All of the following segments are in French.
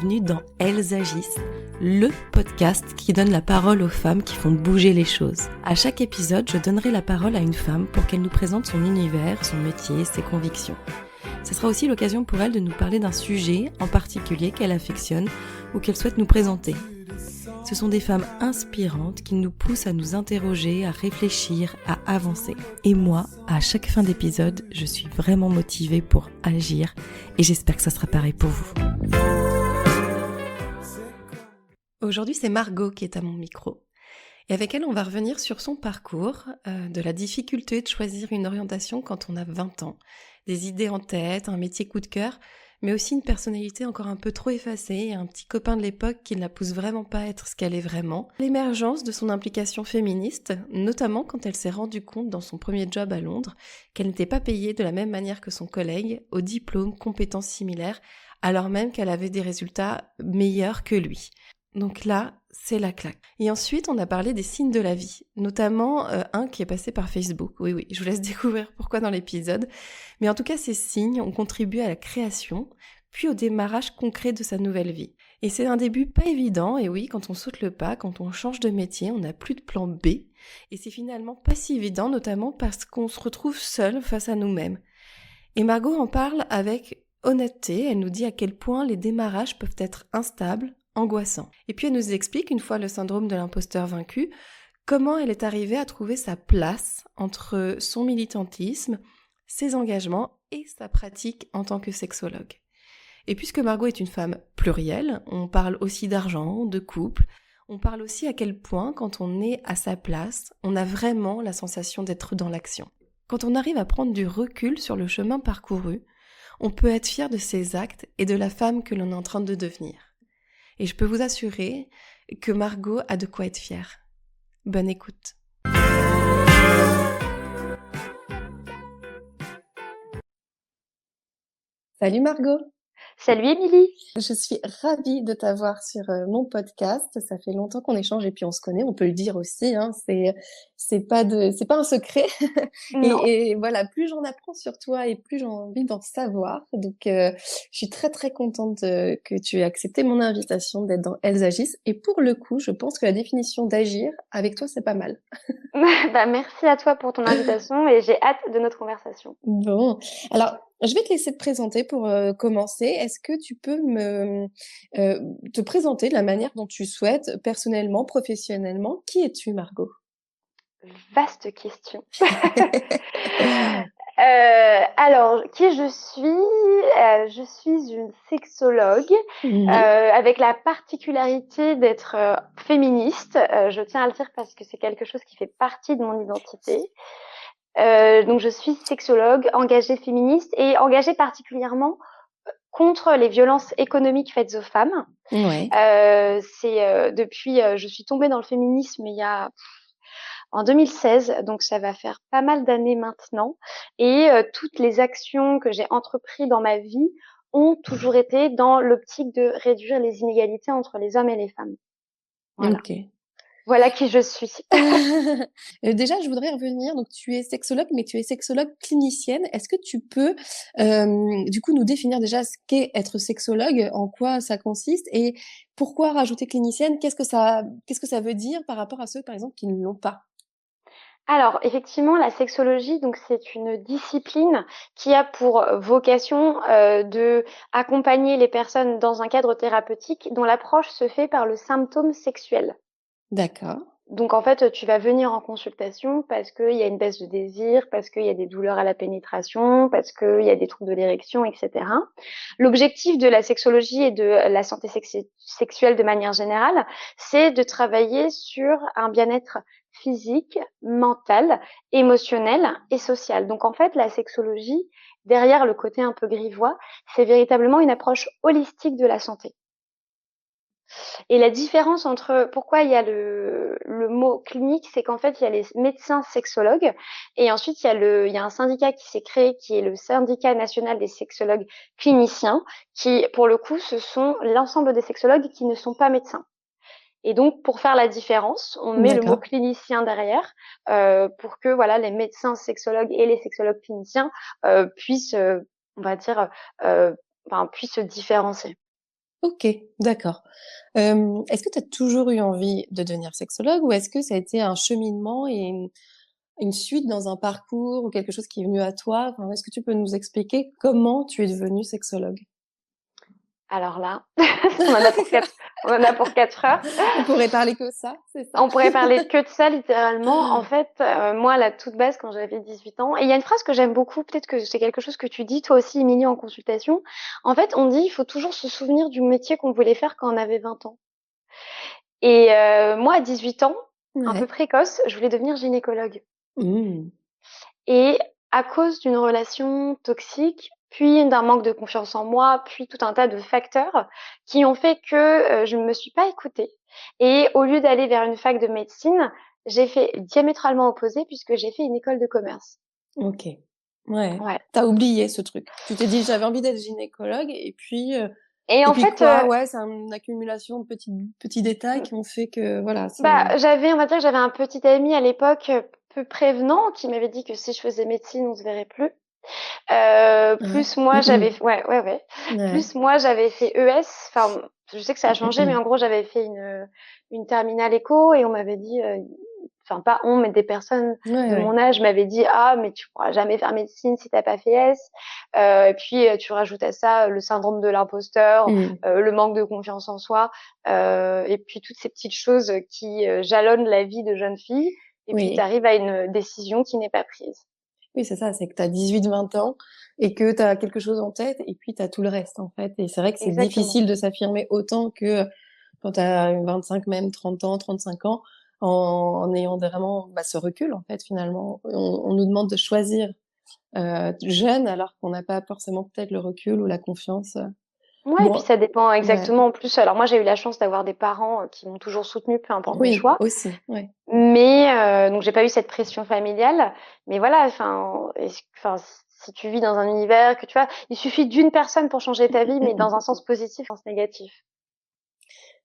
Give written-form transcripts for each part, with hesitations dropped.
bienvenue dans Elles agissent, le podcast qui donne la parole aux femmes qui font bouger les choses. À chaque épisode, je donnerai la parole à une femme pour qu'elle nous présente son univers, son métier, ses convictions. Ce sera aussi l'occasion pour elle de nous parler d'un sujet en particulier qu'elle affectionne ou qu'elle souhaite nous présenter. Ce sont des femmes inspirantes qui nous poussent à nous interroger, à réfléchir, à avancer. Et moi, à chaque fin d'épisode, je suis vraiment motivée pour agir et j'espère que ça sera pareil pour vous. Aujourd'hui, c'est Margot qui est à mon micro. Et avec elle, on va revenir sur son parcours, de la difficulté de choisir une orientation quand on a 20 ans, des idées en tête, un métier coup de cœur, mais aussi une personnalité encore un peu trop effacée et un petit copain de l'époque qui ne la pousse vraiment pas à être ce qu'elle est vraiment. L'émergence de son implication féministe, notamment quand elle s'est rendue compte dans son premier job à Londres qu'elle n'était pas payée de la même manière que son collègue, au diplôme, compétences similaires, alors même qu'elle avait des résultats meilleurs que lui. Donc là, c'est la claque. Et ensuite, on a parlé des signes de la vie, notamment un qui est passé par Facebook. Oui, je vous laisse découvrir pourquoi dans l'épisode. Mais en tout cas, ces signes ont contribué à la création, puis au démarrage concret de sa nouvelle vie. Et c'est un début pas évident, et oui, quand on saute le pas, quand on change de métier, on n'a plus de plan B. Et c'est finalement pas si évident, notamment parce qu'on se retrouve seul face à nous-mêmes. Et Margot en parle avec honnêteté, elle nous dit à quel point les démarrages peuvent être instables, angoissant. Et puis elle nous explique, une fois le syndrome de l'imposteur vaincu, comment elle est arrivée à trouver sa place entre son militantisme, ses engagements et sa pratique en tant que sexologue. Et puisque Margot est une femme plurielle, on parle aussi d'argent, de couple, on parle aussi à quel point, quand on est à sa place, on a vraiment la sensation d'être dans l'action. Quand on arrive à prendre du recul sur le chemin parcouru, on peut être fier de ses actes et de la femme que l'on est en train de devenir. Et je peux vous assurer que Margot a de quoi être fière. Bonne écoute. Salut Margot. Salut Émilie. Je suis ravie de t'avoir sur mon podcast. Ça fait longtemps qu'on échange et puis on se connaît, on peut le dire aussi. C'est pas un secret. Et voilà, plus j'en apprends sur toi et plus j'ai envie d'en savoir. Donc, je suis très très contente que tu aies accepté mon invitation d'être dans Elles agissent. Et pour le coup, je pense que la définition d'agir avec toi, c'est pas mal. Merci à toi pour ton invitation et j'ai hâte de notre conversation. Bon, alors je vais te laisser te présenter pour commencer. Est-ce que tu peux te présenter de la manière dont tu souhaites, personnellement, professionnellement? Qui es-tu, Margot? Vaste question. Alors, qui je suis? Je suis une sexologue avec la particularité d'être féministe. Je tiens à le dire parce que c'est quelque chose qui fait partie de mon identité. Donc, je suis sexologue, engagée féministe et engagée particulièrement contre les violences économiques faites aux femmes. Ouais. Je suis tombée dans le féminisme en 2016, donc ça va faire pas mal d'années maintenant. Et toutes les actions que j'ai entreprises dans ma vie ont toujours été dans l'optique de réduire les inégalités entre les hommes et les femmes. Voilà. Okay. Voilà qui je suis. Déjà, je voudrais revenir. Donc, tu es sexologue, mais tu es sexologue clinicienne. Est-ce que tu peux, du coup, nous définir déjà ce qu'est être sexologue, en quoi ça consiste et pourquoi rajouter clinicienne? Qu'est-ce que ça veut dire par rapport à ceux, par exemple, qui ne l'ont pas? Alors, effectivement, la sexologie, donc c'est une discipline qui a pour vocation de accompagner les personnes dans un cadre thérapeutique dont l'approche se fait par le symptôme sexuel. D'accord. Donc en fait, tu vas venir en consultation parce qu'il y a une baisse de désir, parce qu'il y a des douleurs à la pénétration, parce qu'il y a des troubles de l'érection, etc. L'objectif de la sexologie et de la santé sexuelle de manière générale, c'est de travailler sur un bien-être physique, mental, émotionnel et social. Donc en fait, la sexologie, derrière le côté un peu grivois, c'est véritablement une approche holistique de la santé. Et la différence pourquoi il y a le mot clinique, c'est qu'en fait, il y a les médecins sexologues et ensuite, il y a un syndicat qui s'est créé qui est le syndicat national des sexologues cliniciens qui, pour le coup, ce sont l'ensemble des sexologues qui ne sont pas médecins. Et donc, pour faire la différence, on met le mot clinicien derrière pour que voilà les médecins sexologues et les sexologues cliniciens puissent, on va dire, puissent se différencier. OK, d'accord. Est-ce que tu as toujours eu envie de devenir sexologue ou est-ce que ça a été un cheminement et une suite dans un parcours ou quelque chose qui est venu à toi? Enfin, est-ce que tu peux nous expliquer comment tu es devenue sexologue? Alors là, on en a pour 4 heures. On pourrait parler que ça, c'est ça? On pourrait parler que de ça littéralement. En fait, moi, à la toute base, quand j'avais 18 ans, et il y a une phrase que j'aime beaucoup, peut-être que c'est quelque chose que tu dis toi aussi, Émilie, en consultation. En fait, on dit il faut toujours se souvenir du métier qu'on voulait faire quand on avait 20 ans. Et moi, à 18 ans, un peu Ouais. précoce, je voulais devenir gynécologue. Mmh. Et à cause d'une relation toxique, puis d'un manque de confiance en moi, puis tout un tas de facteurs qui ont fait que je ne me suis pas écoutée. Et au lieu d'aller vers une fac de médecine, j'ai fait diamétralement opposé puisque j'ai fait une école de commerce. OK. Ouais. Ouais. Tu as oublié ce truc. Tu t'es dit: «J'avais envie d'être gynécologue» Et et en puis fait, quoi? Ouais, c'est une accumulation de petits détails qui ont fait que voilà, c'est bah, on va dire que j'avais un petit ami à l'époque peu prévenant qui m'avait dit que si je faisais médecine, on se verrait plus. ouais. Plus moi, ouais, ouais, ouais. Ouais. Plus moi, j'avais fait ES. Enfin, je sais que ça a changé, mais en gros, j'avais fait une terminale éco et on m'avait dit, enfin, pas on, mais des personnes Ouais, de mon ouais. âge m'avaient dit, ah, mais tu pourras jamais faire médecine si t'as pas fait S. Et puis, tu rajoutes à ça le syndrome de l'imposteur, Mmh. le manque de confiance en soi, et puis toutes ces petites choses qui jalonnent la vie de jeune fille. Et puis, tu Oui. arrives à une décision qui n'est pas prise. Oui, c'est ça, c'est que tu as 18-20 ans et que tu as quelque chose en tête et puis tu as tout le reste, en fait et c'est vrai que c'est Exactement. difficile de s'affirmer autant que quand tu as 25, même 30 ans, 35 ans, en ayant vraiment, bah, ce recul, en fait, finalement. On nous demande de choisir, jeune alors qu'on n'a pas forcément peut-être le recul ou la confiance, Ouais, et puis bon, ça dépend ouais, exactement en plus. Alors moi, j'ai eu la chance d'avoir des parents qui m'ont toujours soutenue, peu importe mes oui, choix. aussi, ouais. Mais donc j'ai pas eu cette pression familiale. Mais voilà, enfin, si tu vis dans un univers que tu vois, il suffit d'une personne pour changer ta vie, mais dans un sens positif, en sens négatif.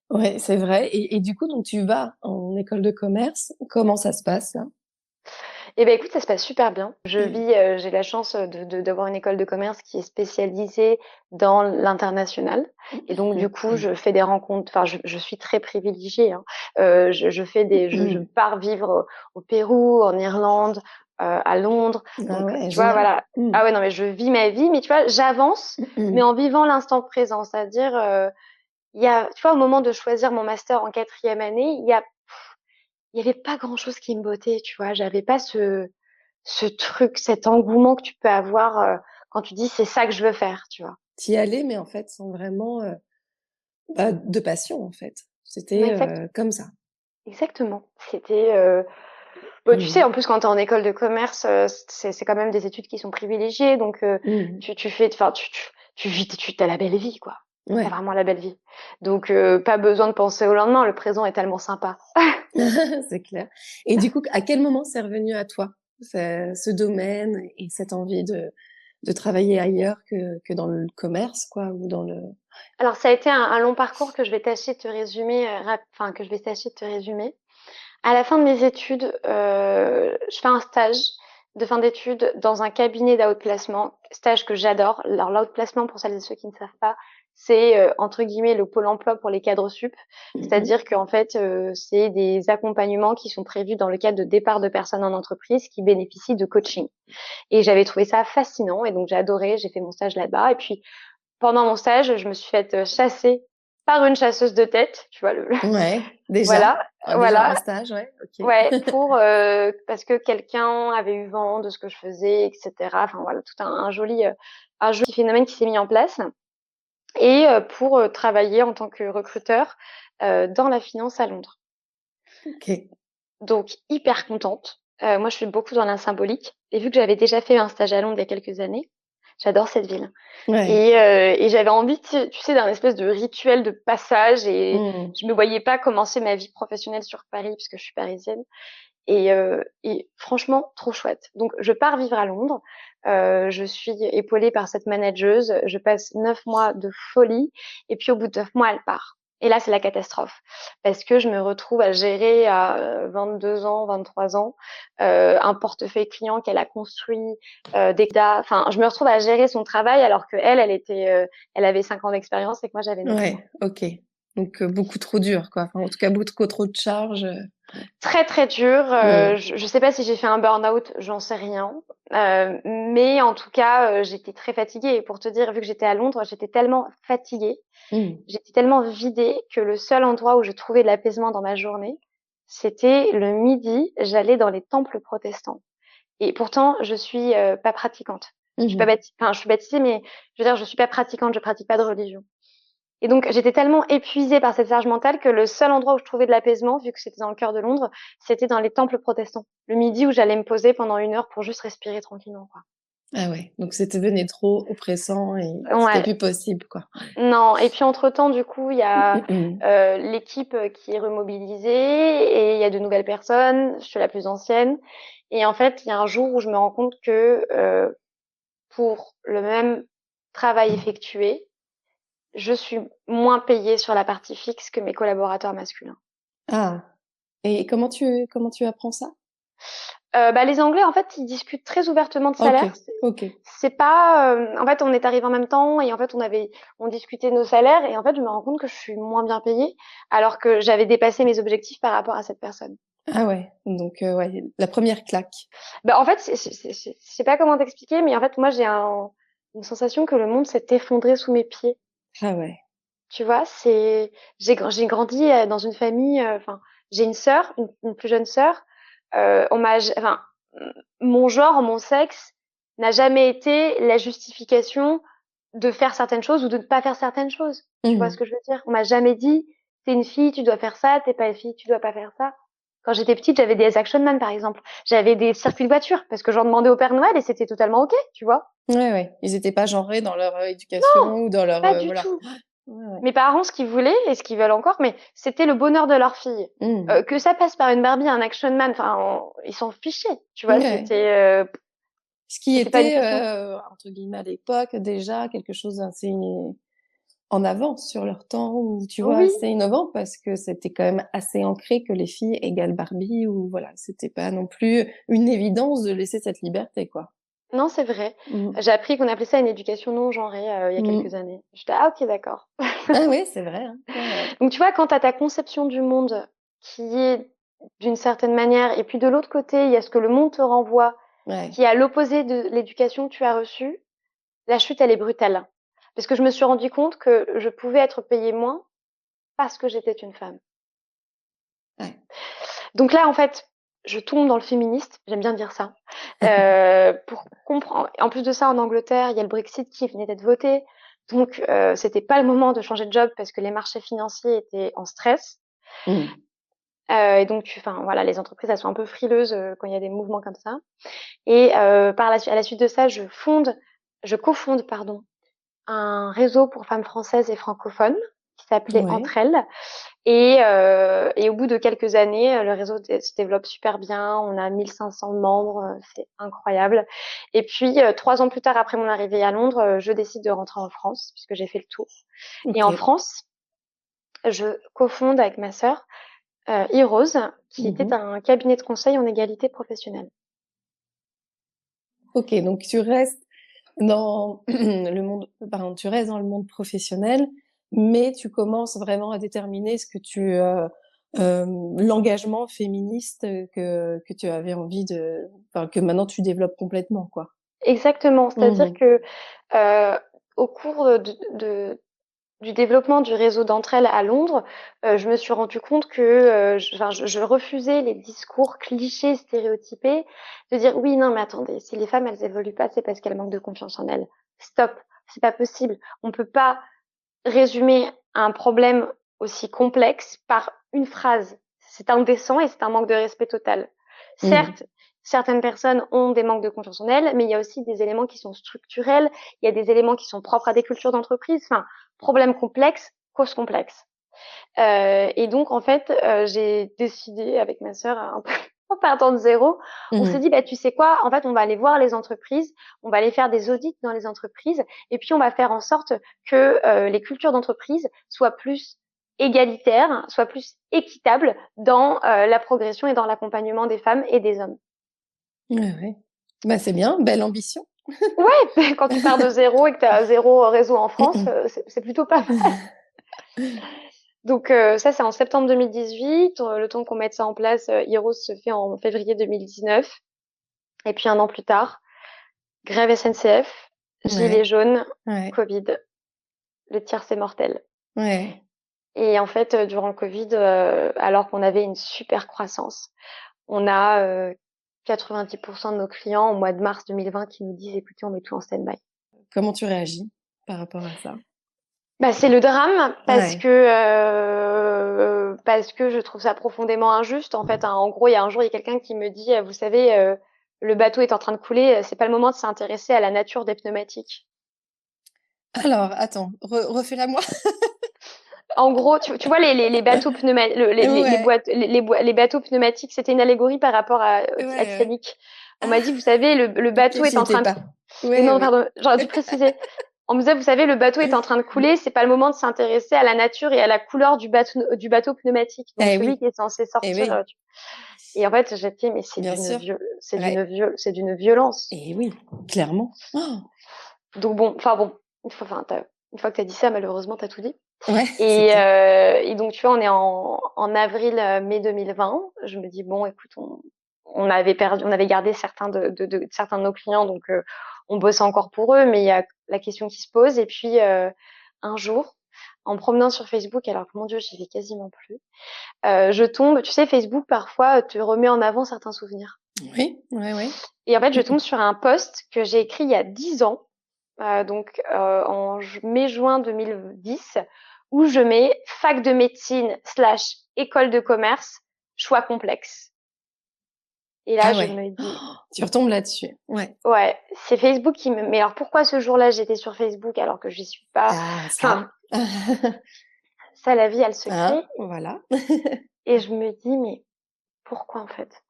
Ouais, c'est vrai et du coup, donc tu vas en école de commerce. Comment ça se passe là? Eh ben écoute, ça se passe super bien. J'ai la chance d'avoir une école de commerce qui est spécialisée dans l'international. Et donc du coup, je fais des rencontres. Enfin, je suis très privilégiée, hein. Je pars vivre au Pérou, en Irlande, à Londres. Ah Donc ouais, tu vois, génial. voilà. Ah ouais, non mais je vis ma vie, mais tu vois, j'avance, mais en vivant l'instant présent. C'est-à-dire, tu vois, au moment de choisir mon master en 4e année, il y avait pas grand-chose qui me bottait, tu vois. J'avais pas ce truc, cet engouement que tu peux avoir quand tu dis c'est ça que je veux faire, tu vois. Tu y allais, mais en fait, sans vraiment, bah, de passion, en fait. Ouais, C'était, comme ça. exactement. C'était, bah, tu sais, Mmh. en plus quand tu es en école de commerce, c'est quand même des études qui sont privilégiées, donc Mmh. tu fais, enfin tu vis, tu as la belle vie, quoi. T'as Ouais, vraiment la belle vie. Donc pas besoin de penser au lendemain. Le présent est tellement sympa. c'est clair et du coup, à quel moment c'est revenu à toi, ce domaine et cette envie de travailler ailleurs que dans le commerce, quoi, ou dans le Alors ça a été un long parcours que je vais tâcher de te résumer, enfin que je vais tâcher de te résumer. À la fin de mes études, je fais un stage de fin d'études dans un cabinet d'outplacement, stage que j'adore. Alors l'outplacement, pour celles et ceux qui ne savent pas, c'est entre guillemets le pôle emploi pour les cadres sup. mmh C'est-à-dire qu'en fait, c'est des accompagnements qui sont prévus dans le cadre de départ de personnes en entreprise qui bénéficient de coaching. Et j'avais trouvé ça fascinant et donc j'ai adoré, j'ai fait mon stage là-bas. Et puis pendant mon stage, je me suis faite chasser par une chasseuse de tête, tu vois, Ouais, déjà. voilà, Ah, déjà en voilà. stage, ouais, OK. Ouais, parce que quelqu'un avait eu vent de ce que je faisais, et cetera. Enfin voilà, tout un joli phénomène qui s'est mis en place et pour travailler en tant que recruteur dans la finance à Londres. OK. Donc hyper contente. Moi, je suis beaucoup dans la symbolique et vu que j'avais déjà fait un stage à Londres il y a quelques années, j'adore cette ville. Ouais. Et j'avais envie, tu sais, d'un espèce de rituel de passage et Mmh. je me voyais pas commencer ma vie professionnelle sur Paris puisque je suis parisienne. Et franchement, trop chouette. Donc, je pars vivre à Londres. Je suis épaulée par cette manageuse. Je passe 9 mois de folie. Et puis, au bout de 9 mois, elle part. Et là, c'est la catastrophe parce que je me retrouve à gérer à 22 ans, 23 ans, un portefeuille client qu'elle a construit, des data. Enfin, je me retrouve à gérer son travail alors que elle avait 5 ans d'expérience et que moi j'avais 9 mois. Ouais, ok. Donc, beaucoup trop dur, quoi. Enfin, en tout cas, beaucoup trop de charges. Très très dur. Mm. Je sais pas si j'ai fait un burn-out, j'en sais rien. Mais en tout cas, j'étais très fatiguée. Et pour te dire, vu que j'étais à Londres, j'étais tellement fatiguée, Mm. j'étais tellement vidée que le seul endroit où je trouvais de l'apaisement dans ma journée, c'était le midi. J'allais dans les temples protestants. Et pourtant, je suis pas pratiquante. Je suis pas Mhm. enfin, je suis baptisée, mais je veux dire, je suis pas pratiquante. Je pratique pas de religion. Et donc, j'étais tellement épuisée par cette charge mentale que le seul endroit où je trouvais de l'apaisement, vu que c'était dans le cœur de Londres, c'était dans les temples protestants. Le midi où j'allais me poser pendant 1 heure pour juste respirer tranquillement, quoi. Ah ouais, donc c'était devenu trop oppressant et c'était Ouais. plus possible, quoi. Non. Et puis, entre-temps, du coup, il y a Mhm. l'équipe qui est remobilisée et il y a de nouvelles personnes. Je suis la plus ancienne. Et en fait, il y a un jour où je me rends compte que pour le même travail effectué, je suis moins payée sur la partie fixe que mes collaborateurs masculins. Ah, et comment tu apprends ça? Bah, les Anglais, en fait, ils discutent très ouvertement de Ok, salaire. ok. C'est pas, en fait, on est arrivé en même temps et en fait, on discutait nos salaires et en fait, je me rends compte que je suis moins bien payée alors que j'avais dépassé mes objectifs par rapport à cette personne. Ah ouais, donc ouais, la première claque. Bah, en fait, je sais pas comment t'expliquer, mais en fait, moi, une sensation que le monde s'est effondré sous mes pieds. Ah ouais. Tu vois, j'ai grandi dans une famille, enfin, j'ai une sœur, une plus jeune sœur. Enfin, mon genre, mon sexe n'a jamais été la justification de faire certaines choses ou de ne pas faire certaines choses. Tu vois ce Mhm. que je veux dire? On m'a jamais dit, t'es une fille, tu dois faire ça, t'es pas une fille, tu dois pas faire ça. Quand j'étais petite, j'avais des Action Man, par exemple. J'avais des circuits de voiture parce que j'en demandais au Père Noël et c'était totalement OK, tu vois? Ouais, ouais. Ils étaient pas genrés dans leur éducation ou dans leur Pas du voilà. tout. Ouais, ouais. Mes parents, ce qu'ils voulaient et ce qu'ils veulent encore, mais c'était le bonheur de leur fille. Mhm. Que ça passe par une Barbie, un Action Man, enfin, ils s'en fichaient, tu vois. Ouais. Ce qui C'était pas une était question. entre guillemets à l'époque déjà quelque chose d'assez en avance sur leur temps ou tu vois Oui, assez innovant parce que c'était quand même assez ancré que les filles égale Barbie ou voilà c'était pas non plus une évidence de laisser cette liberté quoi. non, c'est vrai. Mm. J'ai appris qu'on appelait ça une éducation non genrée il y a quelques Mm. années. J'étais ah ok d'accord. Ah oui c'est vrai hein. Ouais, ouais. Donc tu vois, quand tu as ta conception du monde qui est d'une certaine manière, et puis de l'autre côté, il y a ce que le monde te renvoie, Ouais. qui est à l'opposé de l'éducation que tu as reçue, la chute, elle est brutale. Parce que je me suis rendu compte que je pouvais être payée moins parce que j'étais une femme. Ouais. Donc là, en fait, je tombe dans le féministe, j'aime bien dire ça, pour comprendre. En plus de ça, en Angleterre, il y a le Brexit qui venait d'être voté, donc c'était pas le moment de changer de job parce que les marchés financiers étaient en stress. Mm. Et donc, enfin voilà, les entreprises elles sont un peu frileuses quand il y a des mouvements comme ça. Et à la suite de ça, je cofonde pardon, un réseau pour femmes françaises et francophones qui s'appelait Ouais. Entre elles. Et au bout de quelques années, le réseau se développe super bien. On a 1500 membres, c'est incroyable. Et puis, 3 ans plus tard, après mon arrivée à Londres, je décide de rentrer en France puisque j'ai fait le tour. Et Ok. en France, je cofonde avec ma sœur e-Rose, qui était Mhm. un cabinet de conseil en égalité professionnelle. Ok donc tu restes dans le monde pardon tu restes dans le monde professionnel mais tu commences vraiment à déterminer ce que tu l'engagement féministe que tu avais envie de enfin que maintenant tu développes complètement quoi. Exactement, c'est-à-dire Mmh. que au cours du développement du réseau d'entre elles à Londres, je me suis rendu compte que je refusais les discours clichés, stéréotypés, de dire oui, non, mais attendez, si les femmes elles évoluent pas, c'est parce qu'elles manquent de confiance en elles. Stop, c'est pas possible. On peut pas résumer un problème aussi complexe par une phrase. C'est indécent et c'est un manque de respect total. Mmh. Certes, certaines personnes ont des manques de confiance en elles, mais il y a aussi des éléments qui sont structurels, il y a des éléments qui sont propres à des cultures d'entreprise. Enfin, problème complexe, cause complexe. Et donc, en fait, j'ai décidé avec ma sœur, un peu en partant de zéro, on s'est Mmh. dit, bah, tu sais quoi, en fait, on va aller voir les entreprises, on va aller faire des audits dans les entreprises, et puis on va faire en sorte que les cultures d'entreprise soient plus égalitaire, soit plus équitable dans la progression et dans l'accompagnement des femmes et des hommes. Ouais. Bah, c'est bien, belle ambition. Ouais, quand tu pars de zéro et que tu as zéro réseau en France, c'est plutôt pas mal. Donc ça, c'est en septembre 2018. Le temps qu'on mette ça en place, Heroes se fait en février 2019. Et puis un an plus tard, grève SNCF, gilets jaunes, Covid. Le tierce est mortel. Ouais. Et en fait, durant le Covid, alors qu'on avait une super croissance, on a 90% de nos clients au mois de mars 2020 qui nous disent, écoutez, on met tout en stand-by. Comment tu réagis par rapport à ça? Bah, c'est le drame parce que je trouve ça profondément injuste. En fait, hein, en gros, il y a un jour, il y a quelqu'un qui me dit, vous savez, le bateau est en train de couler, c'est pas le moment de s'intéresser à la nature des pneumatiques. Alors, attends, refais-la moi. En gros, tu vois les bateaux les bateaux pneumatiques, c'était une allégorie par rapport à Titanic. On m'a dit, vous savez, le bateau Ok, est j'y en étais train de... pas. Et non, Ouais. pardon, j'aurais dû préciser. On me disait, vous savez, le bateau est en train de couler, c'est pas le moment de s'intéresser à la nature et à la couleur du bateau pneumatique. Donc celui qui est censé sortir. Oui, Et en fait, j'ai dit, mais bien sûr. c'est d'une violence. Et oui, clairement. Oh. Donc bon, enfin bon, une fois que t'as dit ça, malheureusement, t'as tout dit. Ouais, c'est clair. Et donc, tu vois, on est en avril, mai 2020. Je me dis, bon, écoute, on avait gardé certains certains de nos clients, donc on bosse encore pour eux, mais il y a la question qui se pose. Et puis, un jour, en promenant sur Facebook, alors que mon Dieu, j'y vais quasiment plus, je tombe, tu sais, Facebook, parfois, te remet en avant certains souvenirs. Oui. Et en fait, je tombe sur un post que j'ai écrit il y a 10 ans, donc en mai-juin 2010, où je mets fac de médecine / école de commerce, choix complexe. Et là, Ah je ouais. me dis, Tu retombes là-dessus. Ouais. ouais, c'est Facebook qui me... Mais alors pourquoi ce jour-là, j'étais sur Facebook alors que j'y suis pas? Ah, Enfin, ça. ça, la vie a le secret. Hein, voilà. Et je me dis, mais pourquoi en fait?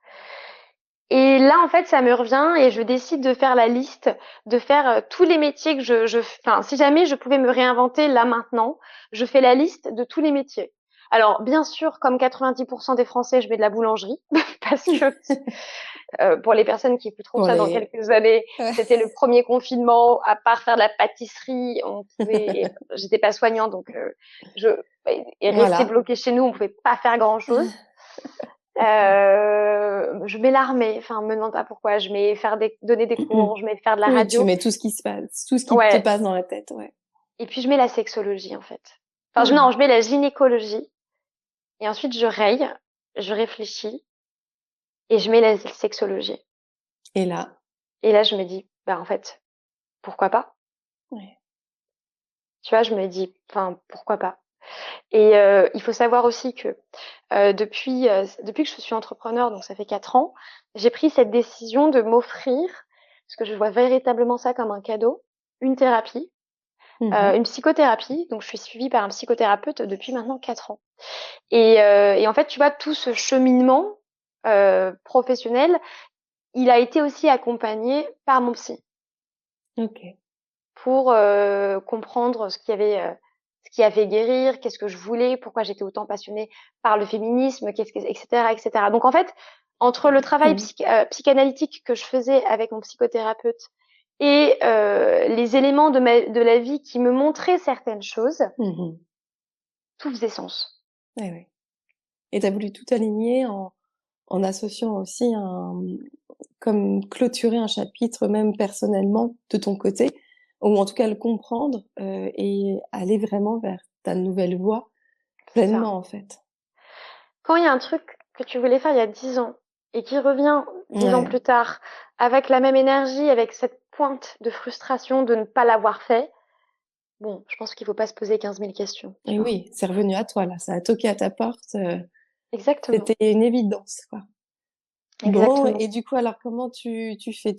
Et là, en fait, ça me revient et je décide de faire la liste, de faire tous les métiers que enfin, si jamais je pouvais me réinventer là maintenant, je fais la liste de tous les métiers. Alors, bien sûr, comme 90% des Français, je mets de la boulangerie parce que pour les personnes qui écouteront Pour ça dans les... quelques années, c'était le premier confinement. À part faire de la pâtisserie, j'étais pas soignante, donc et rester bloquée chez nous, on pouvait pas faire grand-chose. Je mets l'armée, enfin, me demande pas pourquoi, je mets donner des cours, je mets faire de la Oui, radio. tu mets tout ce qui se passe, tout ce qui te passe dans la tête, ouais. Et puis je mets la sexologie, en fait. Enfin, non, je mets la gynécologie. Et ensuite, je raye, je réfléchis, et je mets la sexologie. Et là? Et là, je me dis, bah, en fait, pourquoi pas? Ouais. Tu vois, je me dis, enfin, pourquoi pas? Et il faut savoir aussi que depuis que je suis entrepreneur, donc ça fait 4 ans, j'ai pris cette décision de m'offrir, parce que je vois véritablement ça comme un cadeau, une thérapie, une psychothérapie. Donc je suis suivie par un psychothérapeute depuis maintenant 4 ans. Et en fait, tu vois, tout ce cheminement professionnel, il a été aussi accompagné par mon psy. Ok. Pour comprendre ce qui a fait guérir, qu'est-ce que je voulais, pourquoi j'étais autant passionnée par le féminisme, etc., etc. Donc en fait, entre le travail psychanalytique que je faisais avec mon psychothérapeute et les éléments de la vie qui me montraient certaines choses, tout faisait sens. Ouais. Et tu as voulu tout aligner en associant aussi comme clôturer un chapitre même personnellement de ton côté, ou en tout cas le comprendre et aller vraiment vers ta nouvelle voie pleinement en fait. Quand il y a un truc que tu voulais faire il y a 10 ans et qui revient 10 ans plus tard avec la même énergie, avec cette pointe de frustration de ne pas l'avoir fait, bon, je pense qu'il faut pas se poser 15 000 questions. Et oui, c'est revenu à toi là, ça a toqué à ta porte. Exactement. C'était une évidence quoi. Exactement. Bon, et du coup alors comment tu fais?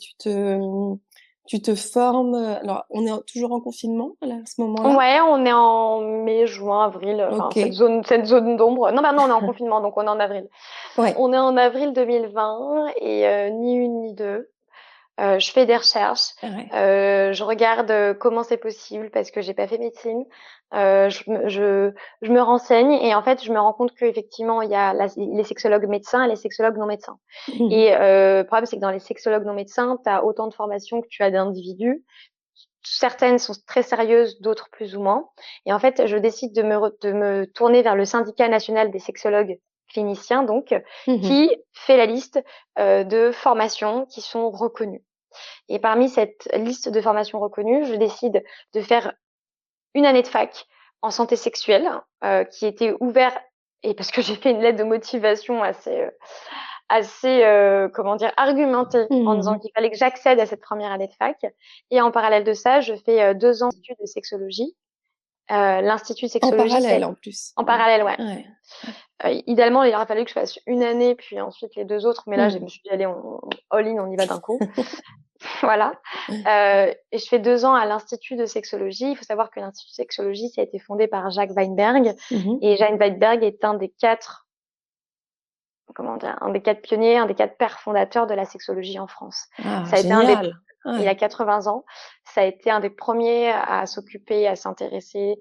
Tu te formes. Alors on est toujours en confinement là, à ce moment-là? Ouais, on est en mai, juin, avril, enfin Ok. cette zone d'ombre. Non, maintenant on est en confinement, donc on est en avril. Ouais. On est en avril 2020 et ni une ni deux. Je fais des recherches, Ouais. je regarde comment c'est possible parce que j'ai pas fait médecine. Je me renseigne et en fait, je me rends compte qu'effectivement, il y a les sexologues médecins et les sexologues non médecins. Mhm. Et le problème, c'est que dans les sexologues non médecins, tu as autant de formations que tu as d'individus. Certaines sont très sérieuses, d'autres plus ou moins. Et en fait, je décide de me tourner vers le syndicat national des sexologues cliniciens, donc, Mhm. qui fait la liste de formations qui sont reconnues. Et parmi cette liste de formations reconnues, je décide de faire une année de fac en santé sexuelle, qui était ouverte, et parce que j'ai fait une lettre de motivation assez comment dire, argumentée, en disant Mhm. qu'il fallait que j'accède à cette première année de fac. Et en parallèle de ça, je fais 2 ans d'études de sexologie. L'institut de En sexologie, parallèle, c'est en plus. en Ouais. parallèle, ouais. Ouais. Idéalement, il aurait fallu que je fasse une année, puis ensuite les 2 autres, mais là, je Mhm. me suis dit, allez, all-in, on y va d'un coup. Voilà. Et je fais 2 ans à l'Institut de sexologie. Il faut savoir que l'Institut de sexologie, ça a été fondé par Jacques Weinberg. Mhm. Et Jacques Weinberg est un des 4, comment dire, un des 4 pionniers, un des 4 pères fondateurs de la sexologie en France. Ah, Ça a été un des, génial. il a Ouais. 80 ans. Ça a été un des premiers à s'occuper, à s'intéresser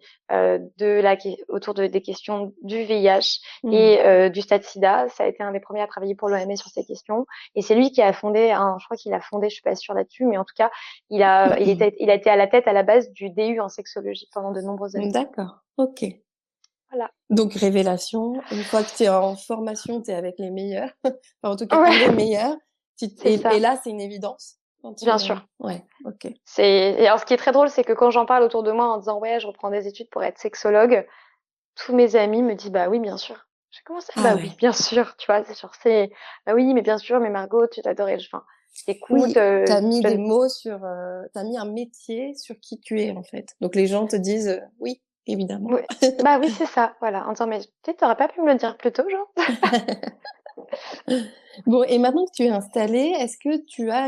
autour des questions du VIH Mhm. et du stade SIDA. Ça a été un des premiers à travailler pour l'OMS sur ces questions. Et c'est lui qui a fondé, je crois qu'il a fondé, je suis pas sûre là-dessus, mais en tout cas, il a été à la tête à la base du DU en sexologie pendant de nombreuses années. D'accord. Ok. Voilà. Donc révélation, une fois que tu es en formation, tu es avec les meilleurs, enfin, en tout cas un des Ouais, meilleurs, c'est et ça, là c'est une évidence quand bien sûr. ouais, OK. Et alors, ce qui est très drôle, c'est que quand j'en parle autour de moi en disant ouais, je reprends des études pour être sexologue, tous mes amis me disent bah oui, bien sûr. J'ai commencé, Ah bah oui, ouais. bien sûr, tu vois, c'est genre bah oui, mais bien sûr, mais Margot, tu t'adorais, enfin, je t'écoute, Oui, t'as je mis des donne, mots sur, tu mis un métier sur qui tu es en fait. Donc les gens te disent, «Oui, évidemment». ouais, bah oui, c'est ça, voilà, en disant mais tu sais, t'aurais pas pu me le dire plus tôt, genre. Bon, et maintenant que tu es installée, est-ce que tu as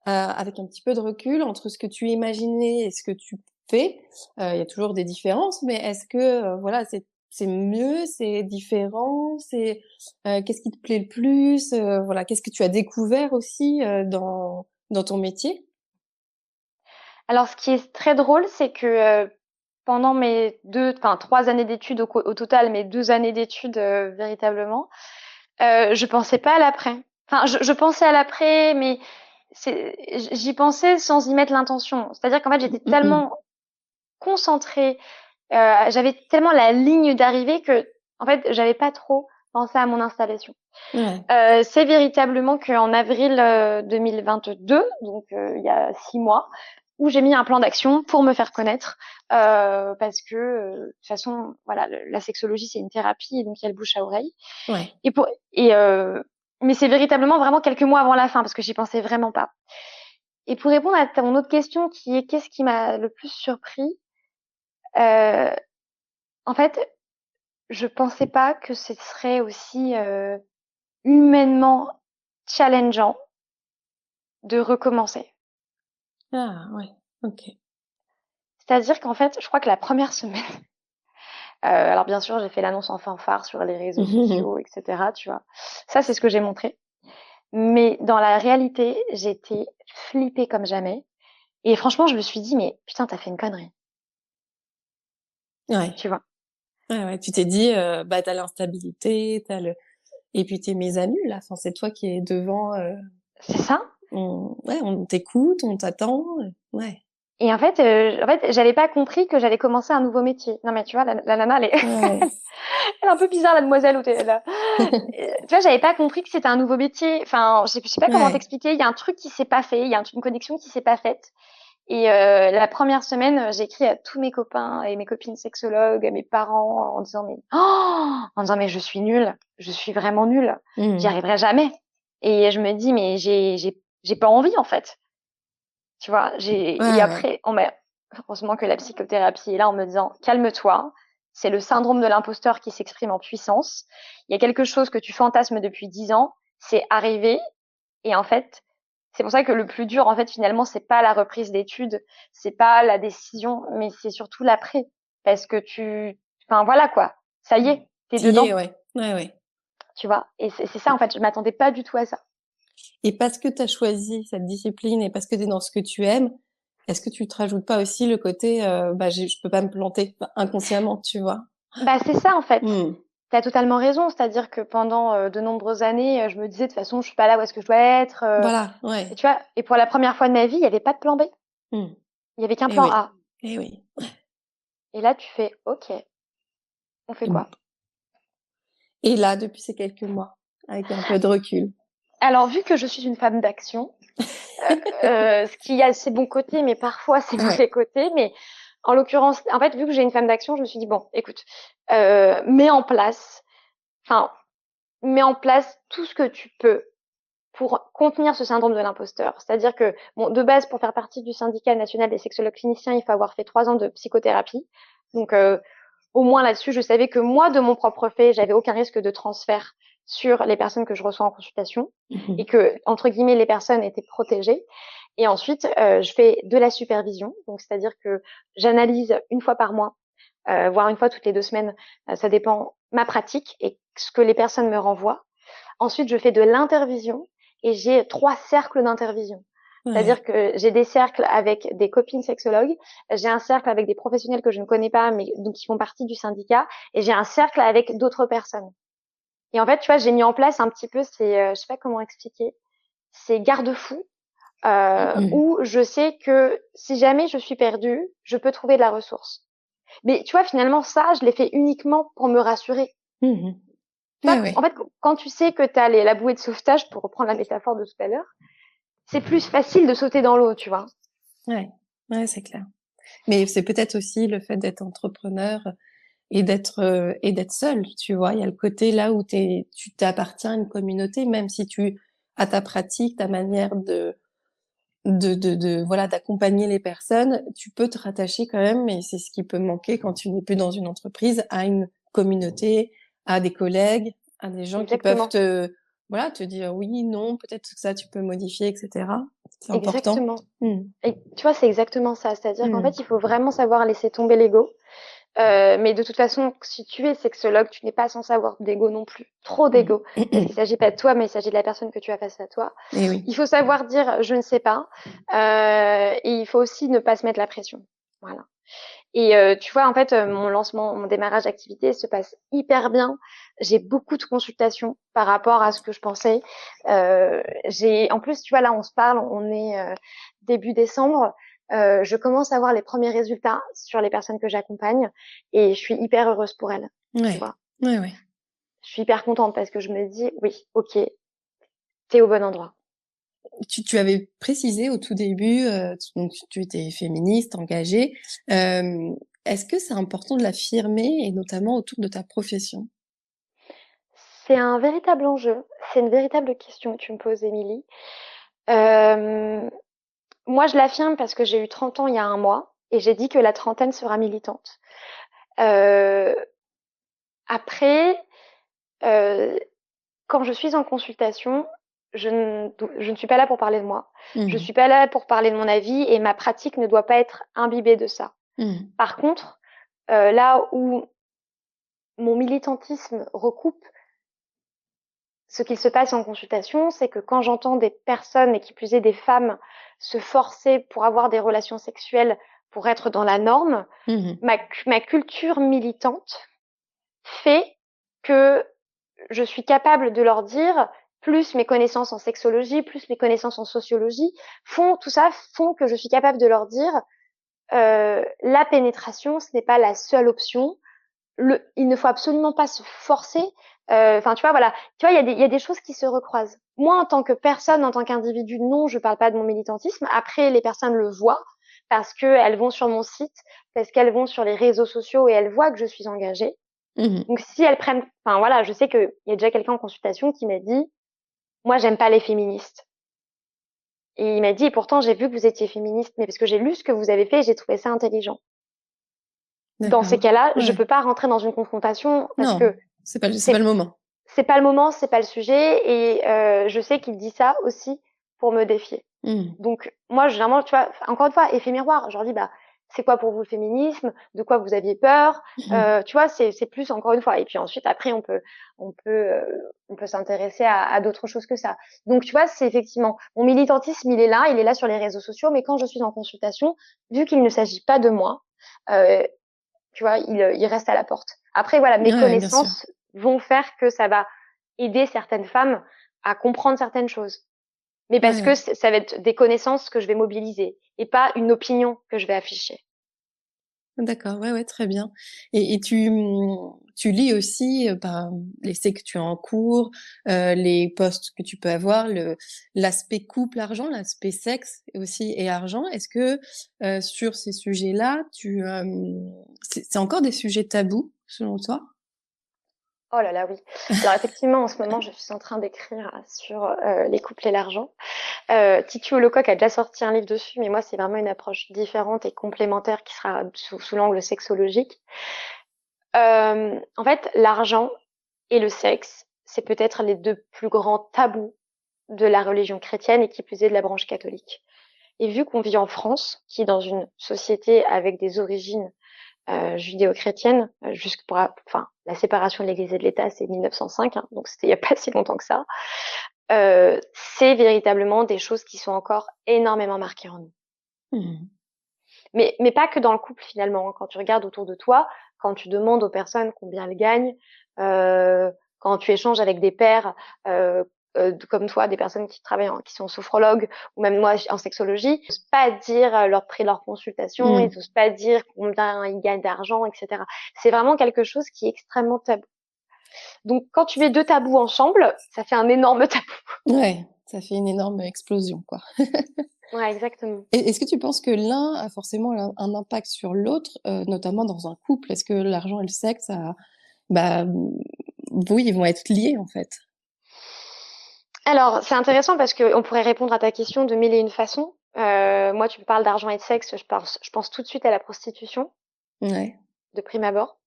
avec un petit peu de recul entre ce que tu imaginais et ce que tu fais, il y a toujours des différences, mais est-ce que, voilà, c'est mieux, c'est différent, qu'est-ce qui te plaît le plus? Voilà, qu'est-ce que tu as découvert aussi, dans ton métier? Alors, ce qui est très drôle, c'est que pendant mes 3 années d'études au total, mes 2 années d'études véritablement, je pensais pas à l'après. Enfin, je pensais à l'après, mais j'y pensais sans y mettre l'intention. C'est-à-dire qu'en fait, j'étais Mmh mh. tellement concentrée, j'avais tellement la ligne d'arrivée que, en fait, j'avais pas trop pensé à mon installation. Ouais. C'est véritablement qu'en avril 2022, donc il y a 6 mois, où j'ai mis un plan d'action pour me faire connaître, parce que de toute façon, voilà, la sexologie c'est une thérapie et donc il y a le bouche à oreille. Ouais. Et pour et Mais c'est véritablement vraiment quelques mois avant la fin parce que j'y pensais vraiment pas. Et pour répondre à ton autre question qui est qu'est-ce qui m'a le plus surpris, heu, en fait, je pensais pas que ce serait aussi humainement challengeant de recommencer. Ah ouais, OK. C'est-à-dire qu'en fait, je crois que la première semaine, alors bien sûr, j'ai fait l'annonce en fanfare sur les réseaux sociaux, et cetera, tu vois? Ça, c'est ce que j'ai montré. Mais dans la réalité, j'étais flippée comme jamais et franchement, je me suis dit: «Mais putain, tu as fait une connerie», Ouais. tu vois? Ouais, ouais, tu t'es dit, bah, tu as l'instabilité, tu as le et puis tu es mise à nu là, enfin, c'est toi qui es devant, C'est ça. on t'écoute, on t'attend, ouais. Et en fait, j'avais pas compris que j'allais commencer un nouveau métier. Non, mais tu vois, la nana, elle est Ouais. elle est un peu bizarre, la demoiselle où tu là. Tu vois, j'avais pas compris que c'était un nouveau métier. Enfin, je sais pas comment Ouais. t'expliquer. Il y a un truc qui s'est pas fait, il y a une connexion qui s'est pas faite. Et la première semaine, j'ai écrit à tous mes copains et mes copines sexologues, à mes parents, en disant mais je suis nulle, je suis vraiment nulle, j'y Mmh. arriverai jamais. Et je me dis mais j'ai pas envie en fait, tu vois. Et Ouais, ouais. après, heureusement que la psychothérapie est là en me disant calme-toi, c'est le syndrome de l'imposteur qui s'exprime en puissance. Il y a quelque chose que tu fantasmes depuis 10 ans, c'est arrivé, et en fait, c'est pour ça que le plus dur, en fait, finalement, c'est pas la reprise d'études, c'est pas la décision, mais c'est surtout l'après. Parce que enfin voilà quoi, ça y est, t'es Tu y es, dedans, ouais. Ouais, ouais. tu vois. Et c'est ça, en fait, je m'attendais pas du tout à ça. Et parce que tu as choisi cette discipline et parce que tu es dans ce que tu aimes, est-ce que tu te rajoutes pas aussi le côté, je peux pas me planter inconsciemment, tu vois? Bah, c'est ça, en fait. Mmh. Tu as totalement raison. C'est-à-dire que pendant de nombreuses années, je me disais, de toute façon, je suis pas là où est-ce que je dois être. Voilà, Et ouais. tu vois, et pour la première fois de ma vie, il n'y avait pas de plan B. Mmh. Il y avait qu'un Et plan oui, A. et oui. Et là, tu fais, OK, on fait Mmh. quoi? Et là, depuis ces quelques mois, avec un peu de recul. Alors, vu que je suis une femme d'action, ce qui a ses bons côtés, mais parfois ses Ouais. mauvais côtés, mais en l'occurrence, en fait, vu que j'ai une femme d'action, je me suis dit, bon, écoute, mets en place, enfin, mets en place tout ce que tu peux pour contenir ce syndrome de l'imposteur. C'est-à-dire que, bon, de base, pour faire partie du syndicat national des sexologues cliniciens, il faut avoir fait 3 ans de psychothérapie. Donc, au moins là-dessus, je savais que moi, de mon propre fait, j'avais aucun risque de transfert sur les personnes que je reçois en consultation Mmh. et que, entre guillemets, les personnes étaient protégées. Et ensuite, je fais de la supervision. Donc, c'est-à-dire que j'analyse une fois par mois, voire une fois toutes les 2 semaines. Ça dépend ma pratique et ce que les personnes me renvoient. Ensuite, je fais de l'intervision et j'ai 3 cercles d'intervision. C'est-à-dire Ouais. que j'ai des cercles avec des copines sexologues, j'ai un cercle avec des professionnels que je ne connais pas, mais donc qui font partie du syndicat, et j'ai un cercle avec d'autres personnes. Et en fait, tu vois, j'ai mis en place un petit peu ces, je sais pas comment expliquer, ces garde-fous Mmh. où je sais que si jamais je suis perdue, je peux trouver de la ressource. Mais tu vois, finalement, ça, je l'ai fait uniquement pour me rassurer. Mmh. Tu vois, Ouais, en ouais. fait, quand tu sais que tu as la bouée de sauvetage, pour reprendre la métaphore de tout à l'heure, c'est plus facile de sauter dans l'eau, tu vois. Ouais. Ouais, c'est clair. Mais c'est peut-être aussi le fait d'être entrepreneur et d'être seul, tu vois? Il y a le côté là où tu t'appartiens à une communauté, même si tu as ta pratique, ta manière voilà, d'accompagner les personnes, tu peux te rattacher quand même et c'est ce qui peut manquer quand tu n'es plus dans une entreprise, à une communauté, à des collègues, à des gens qui peuvent Exactement. te dire: «Oui, non, peut-être que ça tu peux modifier» et cetera. C'est important. Exactement. Mmh. Et tu vois, c'est exactement ça. C'est-à-dire qu'en Mmh. fait, il faut vraiment savoir laisser tomber l'ego. Mais de toute façon, si tu es sexologue, tu n'es pas censé avoir d'ego non plus. Trop d'ego. Parce qu'il Mmh. s'agit pas de toi, mais il s'agit de la personne que tu as face à toi. Et oui. Il faut savoir dire je ne sais pas. Et il faut aussi ne pas se mettre la pression. Voilà. Et tu vois, en fait, mon lancement, mon démarrage d'activité se passe hyper bien. J'ai beaucoup de consultations par rapport à ce que je pensais. En plus, tu vois, là, on se parle, on est début décembre. Je commence à voir les premiers résultats sur les personnes que j'accompagne et je suis hyper heureuse pour elles, tu Ouais. vois. Ouais, ouais. Je suis hyper contente parce que je me dis, oui, ok, t'es au bon endroit. Tu avais précisé au tout début, donc tu étais féministe, engagée. Est-ce que c'est important de l'affirmer et notamment autour de ta profession? C'est un véritable enjeu. C'est une véritable question que tu me poses, Émilie. Euh, Moi, je l'affirme parce que j'ai eu 30 ans il y a un mois et j'ai dit que la trentaine sera militante. Euh, Après, euh, quand je suis en consultation, je ne suis pas là pour parler de moi. Je Mmh. suis pas là pour parler de mon avis et ma pratique ne doit pas être imbibée de ça. Mmh. Par contre, là où mon militantisme recoupe ce qu'il se passe en consultation, c'est que quand j'entends des personnes, et qui plus est des femmes, se forcer pour avoir des relations sexuelles pour être dans la norme, Mmh. ma culture militante fait que je suis capable de leur dire, plus mes connaissances en sexologie, plus mes connaissances en sociologie, tout ça font que je suis capable de leur dire, la pénétration, ce n'est pas la seule option. Il ne faut absolument pas se forcer. Enfin, tu vois, voilà. Tu vois, il y a des choses qui se recroisent. Moi, en tant que personne, en tant qu'individu, non, je parle pas de mon militantisme. Après, les personnes le voient parce qu'elles vont sur mon site, parce qu'elles vont sur les réseaux sociaux et elles voient que je suis engagée. Mmh. Donc, si elles prennent, enfin voilà, je sais qu'il y a déjà quelqu'un en consultation qui m'a dit, moi, j'aime pas les féministes. Et il m'a dit, et pourtant, j'ai vu que vous étiez féministe, mais parce que j'ai lu ce que vous avez fait et j'ai trouvé ça intelligent. Dans ces D'accord. cas-là, je Ouais. peux pas rentrer dans une confrontation parce Non, que c'est pas le c'est moment. c'est pas le moment, c'est pas le sujet, et je sais qu'il dit ça aussi pour me défier. Mmh. Donc moi, généralement, tu vois, encore une fois, effet miroir, je leur dis, bah, c'est quoi pour vous le féminisme, de quoi vous aviez peur, tu vois, c'est plus encore une fois. Et puis ensuite, après, on peut, on peut s'intéresser à d'autres choses que ça. Donc, tu vois, c'est effectivement mon militantisme, il est là sur les réseaux sociaux, mais quand je suis en consultation, vu qu'il ne s'agit pas de moi, euh, tu vois, il reste à la porte. Après, voilà, mes Ouais, bien sûr. connaissances vont faire que ça va aider certaines femmes à comprendre certaines choses. Mais Ouais, parce que ouais. ça va être des connaissances que je vais mobiliser et pas une opinion que je vais afficher. D'accord, ouais, ouais, très bien. Et tu lis aussi, bah, l'essai que tu as en cours, les posts que tu peux avoir, l'aspect couple argent, l'aspect sexe aussi et argent. Est-ce que, sur ces sujets-là, c'est encore des sujets tabous selon toi? Oh là là, oui. Alors effectivement, en ce moment, je suis en train d'écrire sur les couples et l'argent. Titi Lecoq a déjà sorti un livre dessus, mais moi, c'est vraiment une approche différente et complémentaire qui sera sous l'angle sexologique. En fait, l'argent et le sexe, c'est peut-être les deux plus grands tabous de la religion chrétienne et qui plus est de la branche catholique. Et vu qu'on vit en France, qui est dans une société avec des origines judéo-chrétiennes, enfin, la séparation de l'Église et de l'État, c'est 1905, hein, donc c'était il n'y a pas si longtemps que ça. C'est véritablement des choses qui sont encore énormément marquées en nous. Mmh. Mais pas que dans le couple finalement. Quand tu regardes autour de toi, quand tu demandes aux personnes combien elles gagnent, quand tu échanges avec des pairs comme toi, des personnes qui travaillent, qui sont sophrologues, ou même moi en sexologie, ils n'osent pas dire leur prix de leur consultation, ils Mmh. n'osent pas dire combien ils gagnent d'argent, etc. C'est vraiment quelque chose qui est extrêmement tabou. Donc quand tu mets deux tabous ensemble, ça fait un énorme tabou. Ouais, ça fait une énorme explosion, quoi. Ouais, exactement. Et est-ce que tu penses que l'un a forcément un impact sur l'autre, notamment dans un couple? Est-ce que l'argent et le sexe bah, oui, ils vont être liés, en fait? Alors, c'est intéressant parce qu'on pourrait répondre à ta question de mille et une façons. Moi, tu me parles d'argent et de sexe, je pense tout de suite à la prostitution, Ouais. de prime abord.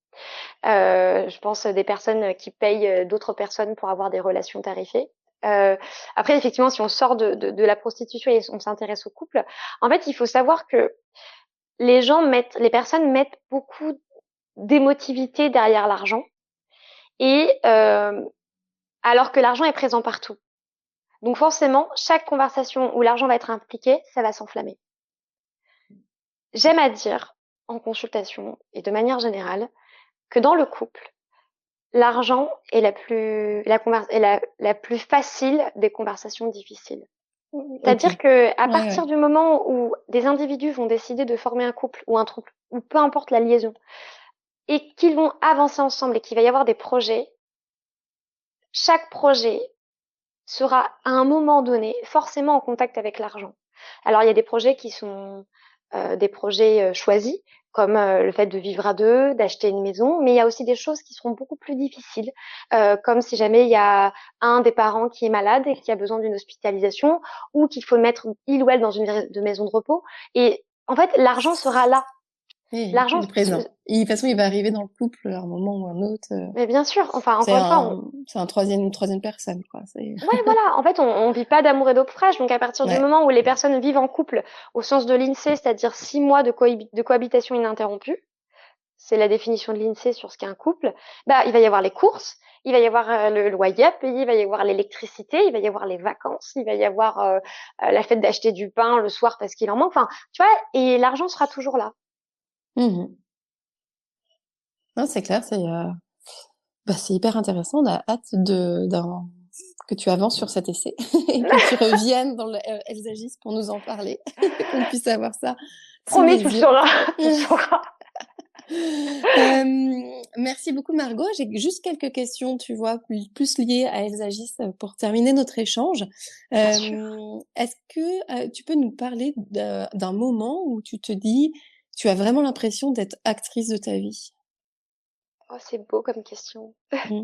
Je pense à des personnes qui payent d'autres personnes pour avoir des relations tarifées. Euh, Après, effectivement, si on sort de la prostitution et on s'intéresse au couple, en fait, il faut savoir que les personnes mettent beaucoup d'émotivité derrière l'argent, et alors que l'argent est présent partout. Donc forcément, chaque conversation où l'argent va être impliqué, ça va s'enflammer. J'aime à dire, en consultation et de manière générale, que dans le couple, l'argent est la plus facile des conversations difficiles. OK. C'est-à-dire que à Ouais, partir ouais. du moment où des individus vont décider de former un couple ou un trouble, ou peu importe la liaison, et qu'ils vont avancer ensemble et qu'il va y avoir des projets, chaque projet sera à un moment donné forcément en contact avec l'argent. Alors il y a des projets qui sont des projets choisis, comme le fait de vivre à deux, d'acheter une maison, mais il y a aussi des choses qui seront beaucoup plus difficiles, comme si jamais il y a un des parents qui est malade et qui a besoin d'une hospitalisation, ou qu'il faut mettre il ou elle dans une maison de repos. Et en fait, l'argent sera là. Oui, L'argent, il est présent. Et de toute façon, il va arriver dans le couple à un moment ou un autre, mais bien sûr, enfin c'est encore une fois, un 3e une 3e personne, quoi. C'est ouais, voilà. En fait, on vit pas d'amour et d'eau fraîche. Donc, à partir du ouais. moment où les personnes vivent en couple, au sens de l'INSEE, c'est-à-dire 6 mois de cohabitation ininterrompue, c'est la définition de l'INSEE sur ce qu'est un couple, bah, il va y avoir les courses, il va y avoir le loyer à payer, il va y avoir l'électricité, il va y avoir les vacances, il va y avoir la fête d'acheter du pain le soir parce qu'il en manque. Enfin, tu vois, et l'argent sera toujours là. Mmh. Non, c'est clair, bah, c'est hyper intéressant. On a hâte que tu avances sur cet essai et que tu reviennes dans Elles agissent pour nous en parler, qu'on puisse avoir ça sous Promis, les tu le yeux. sauras. Tu le sauras. Merci beaucoup Margot. J'ai juste quelques questions, tu vois, plus liées à Elles agissent, pour terminer notre échange. Bien sûr. Est-ce que, tu peux nous parler d'un moment où tu te dis: «Tu as vraiment l'impression d'être actrice de ta vie»? Oh, c'est beau comme question. Mmh.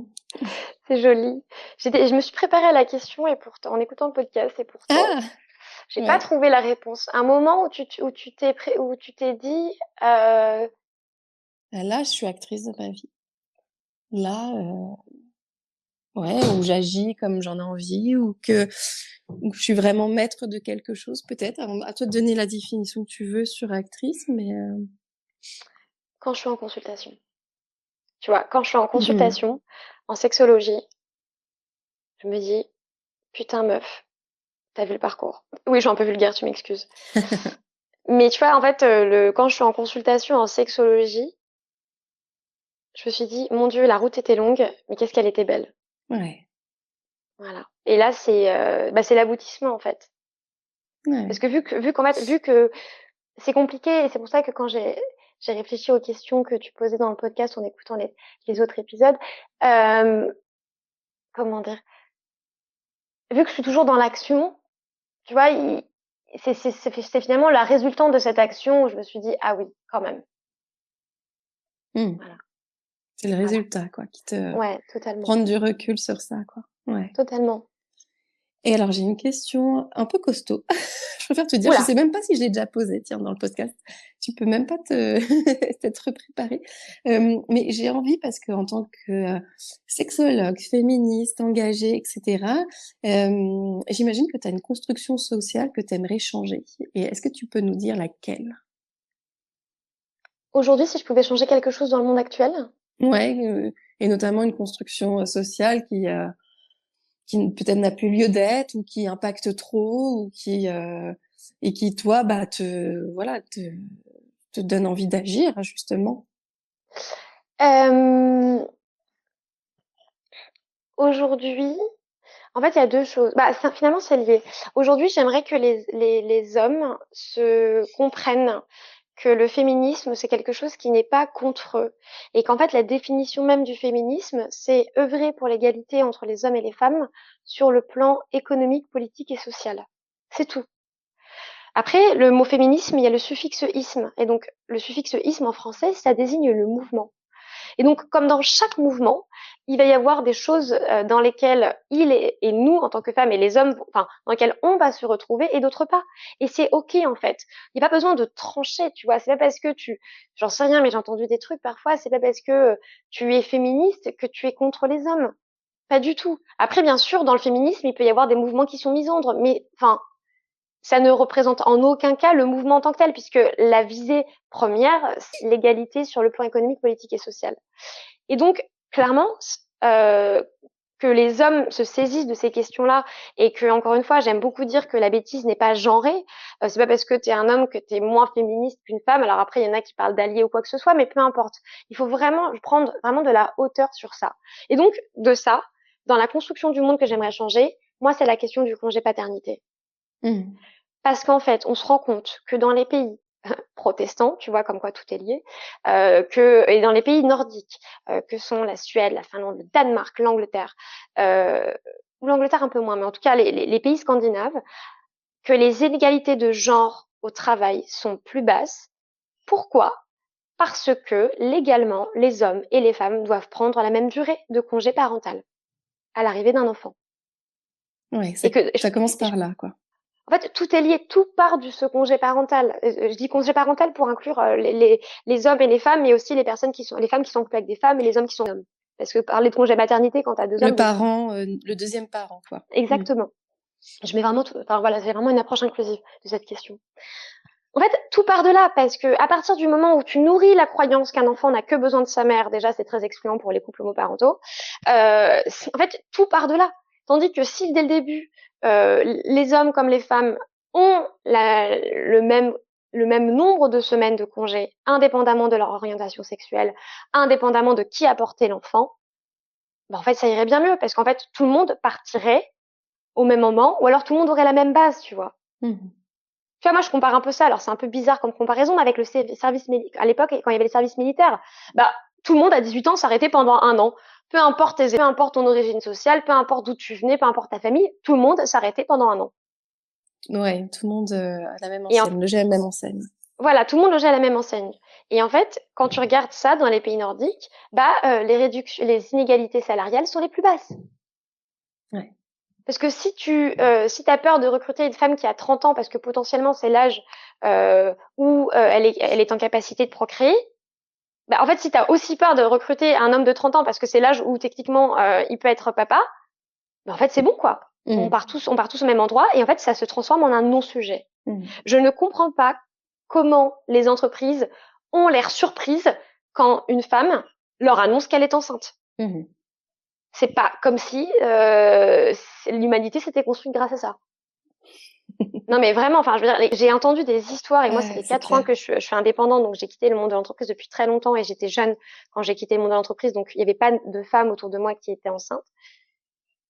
C'est joli. Je me suis préparée à la question et pourtant, en écoutant le podcast, et pourtant, Ah! j'ai pas Ouais. trouvé la réponse. Un moment où tu t'es dit, Là, je suis actrice de ma vie. Là, Ouais, où j'agis comme j'en ai envie, ou je suis vraiment maître de quelque chose, peut-être. À toi de donner la définition que tu veux sur actrice, mais Quand je suis en consultation. Tu vois, quand je suis en mhm. consultation, en sexologie, je me dis, putain meuf, t'as vu le parcours. Oui, je suis un peu vulgaire, tu m'excuses. Mais tu vois, en fait, quand je suis en consultation en sexologie, je me suis dit, mon Dieu, la route était longue, mais qu'est-ce qu'elle était belle. Ouais, Voilà. Et là, c'est l'aboutissement, en fait. Parce ouais. que vu que c'est compliqué, et c'est pour ça que quand j'ai réfléchi aux questions que tu posais dans le podcast en écoutant les autres épisodes, euh, comment dire, vu que je suis toujours dans l'action, tu vois, c'est finalement la résultante de cette action où je me suis dit, ah oui, quand même. Hmm. Voilà, C'est le voilà. résultat, quoi, qui te Ouais, totalement. prendre du recul sur ça, quoi. Ouais. Totalement. Et alors, j'ai une question un peu costaud. Je préfère te dire, je Oula. sais même pas si je l'ai déjà posée, tiens, dans le podcast. Tu peux même pas t'être préparée. Mais j'ai envie parce que en tant que sexologue, féministe, engagée, etc., j'imagine que tu as une construction sociale que tu aimerais changer. Et est-ce que tu peux nous dire laquelle? Aujourd'hui, si je pouvais changer quelque chose dans le monde actuel, Ouais, et notamment une construction sociale qui peut-être n'a plus lieu d'être, ou qui impacte trop, ou et qui toi bah te donne envie d'agir, justement. euh, aujourd'hui, en fait, il y a deux choses. Bah, finalement, c'est lié. Aujourd'hui, j'aimerais que les hommes se comprennent que le féminisme, c'est quelque chose qui n'est pas contre eux. Et qu'en fait, la définition même du féminisme, c'est œuvrer pour l'égalité entre les hommes et les femmes sur le plan économique, politique et social. C'est tout. Après, le mot féminisme, il y a le suffixe isme. Et donc, le suffixe isme en français, ça désigne le mouvement. Et donc, comme dans chaque mouvement, il va y avoir des choses dans lesquelles et nous, en tant que femmes, et les hommes, enfin, dans lesquelles on va se retrouver et d'autres pas. Et c'est OK, en fait. Il n'y a pas besoin de trancher, tu vois. C'est pas parce que j'en sais rien, mais j'ai entendu des trucs parfois, c'est pas parce que tu es féministe que tu es contre les hommes. Pas du tout. Après, bien sûr, dans le féminisme, il peut y avoir des mouvements qui sont misandres, mais enfin, ça ne représente en aucun cas le mouvement en tant que tel, puisque la visée première, c'est l'égalité sur le plan économique, politique et social. Et donc, clairement, euh, que les hommes se saisissent de ces questions-là et que, encore une fois, j'aime beaucoup dire que la bêtise n'est pas genrée. C'est pas parce que tu es un homme que tu es moins féministe qu'une femme. Alors après, il y en a qui parlent d'alliés ou quoi que ce soit, mais peu importe. Il faut vraiment prendre vraiment de la hauteur sur ça. Et donc, de ça, dans la construction du monde que j'aimerais changer, moi, c'est la question du congé paternité. Mmh. Parce qu'en fait, on se rend compte que dans les pays protestants, tu vois, comme quoi tout est lié, et dans les pays nordiques, que sont la Suède, la Finlande, le Danemark, l'Angleterre, euh, ou l'Angleterre un peu moins, mais en tout cas les pays scandinaves, que les inégalités de genre au travail sont plus basses. Pourquoi? Parce que légalement, les hommes et les femmes doivent prendre la même durée de congé parental à l'arrivée d'un enfant. Ouais, Et que, ça commence par là, quoi. En fait, tout est lié, tout part de ce congé parental. Je dis congé parental pour inclure les hommes et les femmes, mais aussi les femmes qui sont en couple avec des femmes et les hommes qui sont hommes. Parce que parler de congé maternité quand t'as deux Le hommes, bon, parent, le deuxième parent, quoi. Mmh. exactement. Je mets vraiment enfin voilà, c'est vraiment une approche inclusive de cette question. En fait, tout part de là, parce que à partir du moment où tu nourris la croyance qu'un enfant n'a que besoin de sa mère, déjà c'est très excluant pour les couples homoparentaux. En fait, tout part de là. Tandis que si dès le début, les hommes comme les femmes ont le même nombre de semaines de congé, indépendamment de leur orientation sexuelle, indépendamment de qui a porté l'enfant, ben en fait ça irait bien mieux, parce qu'en fait tout le monde partirait au même moment, ou alors tout le monde aurait la même base, tu vois. Mmh. Tu vois, moi, je compare un peu ça. Alors, c'est un peu bizarre comme comparaison, mais avec le service militaire. À l'époque, quand il y avait les services militaires, bah, tout le monde à 18 ans s'arrêtait pendant un an. Peu importe ton origine sociale, peu importe d'où tu venais, peu importe ta famille, tout le monde s'arrêtait pendant un an. Ouais, tout le monde a la même Et enseigne, logeait à la même enseigne. voilà, tout le monde logeait à la même enseigne. Et en fait, quand tu regardes ça dans les pays nordiques, bah, les inégalités salariales sont les plus basses. Ouais. Parce que si t'as peur de recruter une femme qui a 30 ans parce que potentiellement c'est l'âge où elle est en capacité de procréer, en fait, si tu as aussi peur de recruter un homme de 30 ans parce que c'est l'âge où techniquement il peut être papa, en fait, c'est bon, quoi. On part tous au même endroit et en fait, ça se transforme en un non-sujet. Je ne comprends pas comment les entreprises ont l'air surprises quand une femme leur annonce qu'elle est enceinte. C'est pas comme si l'humanité s'était construite grâce à ça. Non, mais vraiment, enfin, je veux dire, j'ai entendu des histoires et moi, ça fait 4 ans que je suis indépendante, donc j'ai quitté le monde de l'entreprise depuis très longtemps et j'étais jeune quand j'ai quitté le monde de l'entreprise, donc il n'y avait pas de femmes autour de moi qui étaient enceintes.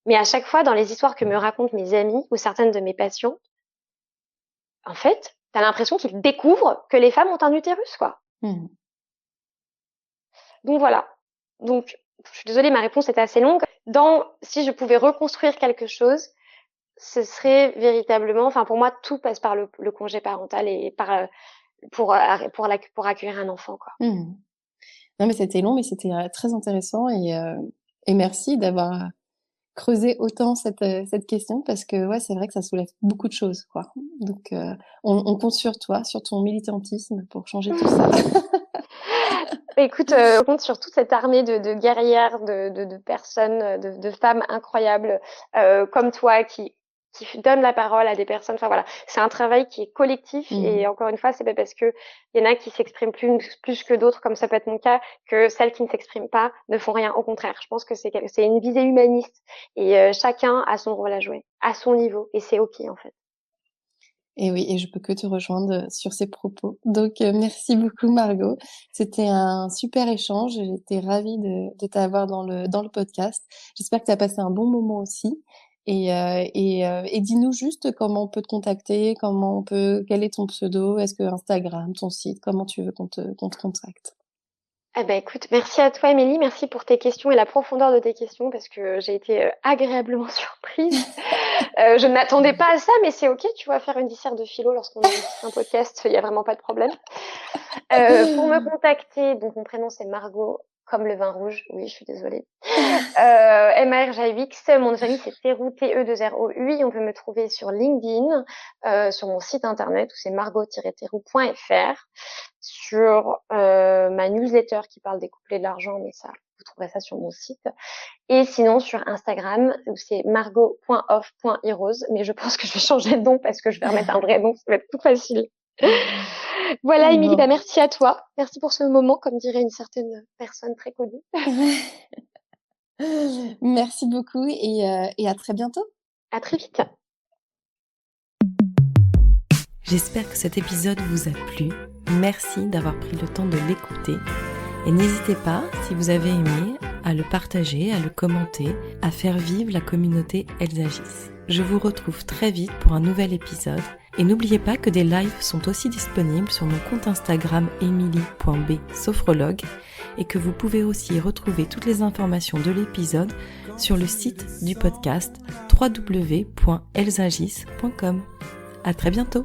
Mais à chaque fois, dans les histoires que me racontent mes amis ou certaines de mes patients, en fait, t'as l'impression qu'ils découvrent que les femmes ont un utérus, quoi. Donc voilà. Donc, je suis désolée, ma réponse était assez longue. Si je pouvais reconstruire quelque chose, ce serait véritablement, enfin pour moi, tout passe par le congé parental et pour accueillir un enfant, quoi. Non, mais c'était long, mais c'était très intéressant et merci d'avoir creusé autant cette question parce que ouais, c'est vrai que ça soulève beaucoup de choses, quoi. Donc on compte sur toi, sur ton militantisme pour changer tout ça. Écoute, on compte sur toute cette armée de guerrières, de personnes, de femmes incroyables comme toi qui donnent la parole à des personnes. Enfin voilà, c'est un travail qui est collectif et encore une fois, c'est pas parce que il y en a qui s'expriment plus que d'autres, comme ça peut être mon cas, que celles qui ne s'expriment pas ne font rien. Au contraire, je pense que c'est une visée humaniste et chacun a son rôle à jouer, à son niveau, et c'est ok en fait. Et oui, et je peux que te rejoindre sur ces propos. Donc, merci beaucoup, Margot. C'était un super échange. J'étais ravie de t'avoir dans le podcast. J'espère que tu as passé un bon moment aussi. Et dis-nous juste comment on peut te contacter, quel est ton pseudo, est-ce que Instagram, ton site, comment tu veux qu'on te contacte? Eh ben écoute, merci à toi Émilie, merci pour tes questions et la profondeur de tes questions parce que j'ai été agréablement surprise. Je ne m'attendais pas à ça, mais c'est ok, tu vois, faire une disserte de philo lorsqu'on enregistre un podcast, il n'y a vraiment pas de problème. Pour me contacter, donc mon prénom c'est Margot, comme le vin rouge, oui, je suis désolée. MARGX, mon nom de famille c'est Theroux, T-E-2-R-O-U-I. On peut me trouver sur LinkedIn, sur mon site internet où c'est margot-theroux.fr, sur ma newsletter qui parle des couplets de l'argent, mais ça, vous trouverez ça sur mon site. Et sinon sur Instagram où c'est margot.off.heroes, mais je pense que je vais changer de nom parce que je vais remettre un vrai nom, ça va être plus facile. Voilà, Émilie, bah merci à toi. Merci pour ce moment, comme dirait une certaine personne très connue. Merci beaucoup et à très bientôt. À très vite. J'espère que cet épisode vous a plu. Merci d'avoir pris le temps de l'écouter. Et n'hésitez pas, si vous avez aimé, à le partager, à le commenter, à faire vivre la communauté Elles agissent. Je vous retrouve très vite pour un nouvel épisode. Et n'oubliez pas que des lives sont aussi disponibles sur mon compte Instagram emily.b-sophrologue et que vous pouvez aussi retrouver toutes les informations de l'épisode sur le site du podcast www.ellesagissent.com. À très bientôt!